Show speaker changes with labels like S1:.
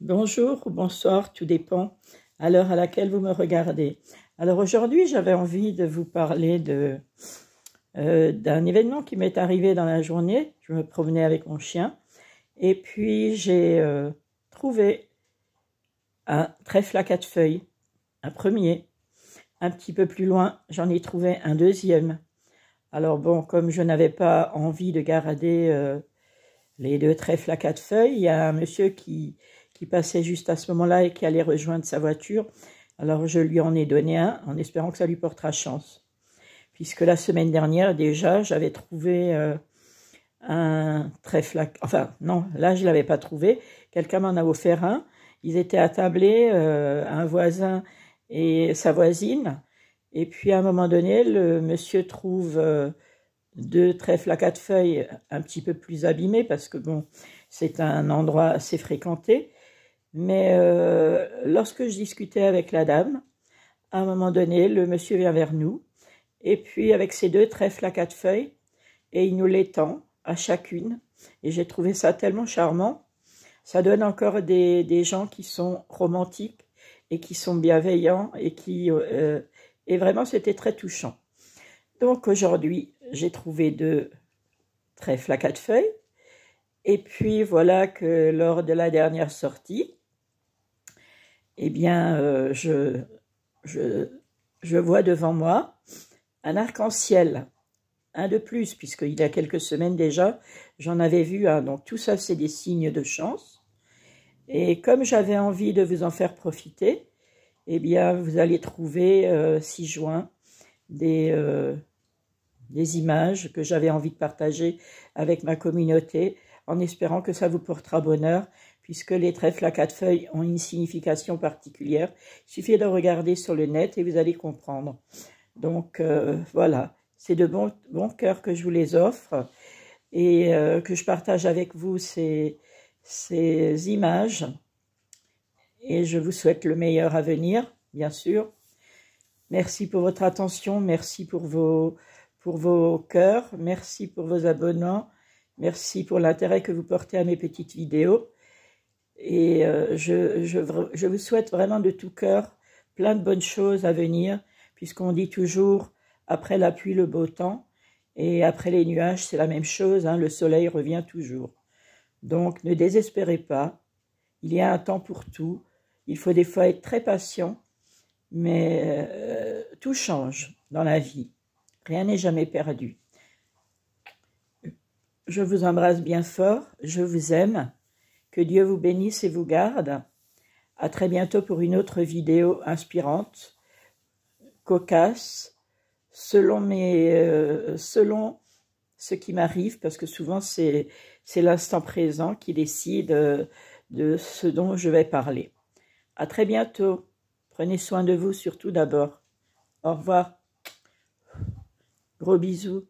S1: Bonjour ou bonsoir, tout dépend à l'heure à laquelle vous me regardez. Alors aujourd'hui, j'avais envie de vous parler d'un événement qui m'est arrivé dans la journée. Je me promenais avec mon chien et puis j'ai trouvé un trèfle à 4 feuilles, un premier. Un petit peu plus loin, j'en ai trouvé un deuxième. Alors bon, comme je n'avais pas envie de garder les deux trèfles à 4 feuilles, il y a un monsieur qui passait juste à ce moment-là et qui allait rejoindre sa voiture. Alors je lui en ai donné un en espérant que ça lui portera chance. Puisque la semaine dernière déjà, j'avais trouvé un trèfle à... Enfin non, là je ne l'avais pas trouvé. Quelqu'un m'en a offert un. Ils étaient attablés, un voisin et sa voisine. Et puis à un moment donné, le monsieur trouve deux trèfles à 4 feuilles un petit peu plus abîmés parce que bon, c'est un endroit assez fréquenté. Mais lorsque je discutais avec la dame, à un moment donné, le monsieur vient vers nous, et puis avec ses deux trèfles à 4 feuilles, et il nous les tend à chacune. Et j'ai trouvé ça tellement charmant. Ça donne encore des gens qui sont romantiques et qui sont bienveillants et vraiment c'était très touchant. Donc aujourd'hui, j'ai trouvé deux trèfles à 4 feuilles. Et puis voilà que lors de la dernière sortie, eh bien, je vois devant moi un arc-en-ciel, un de plus, puisqu'il y a quelques semaines déjà, j'en avais vu un. Donc tout ça, c'est des signes de chance. Et comme j'avais envie de vous en faire profiter, eh bien, vous allez trouver 6 juin des images que j'avais envie de partager avec ma communauté, en espérant que ça vous portera bonheur, puisque les trèfles à 4 feuilles ont une signification particulière. Il suffit de regarder sur le net et vous allez comprendre. Donc voilà, c'est de bon cœur que je vous les offre et que je partage avec vous ces images. Et je vous souhaite le meilleur à venir, bien sûr. Merci pour votre attention, merci pour vos cœurs, merci pour vos abonnements, merci pour l'intérêt que vous portez à mes petites vidéos. Et je vous souhaite vraiment de tout cœur plein de bonnes choses à venir, puisqu'on dit toujours après la pluie le beau temps, et après les nuages c'est la même chose, hein, le soleil revient toujours. Donc ne désespérez pas, il y a un temps pour tout, il faut des fois être très patient, mais tout change dans la vie, rien n'est jamais perdu. Je vous embrasse bien fort, je vous aime. Que Dieu vous bénisse et vous garde. À très bientôt pour une autre vidéo inspirante, cocasse, selon ce qui m'arrive, parce que souvent c'est l'instant présent qui décide de ce dont je vais parler. À très bientôt. Prenez soin de vous surtout d'abord. Au revoir. Gros bisous.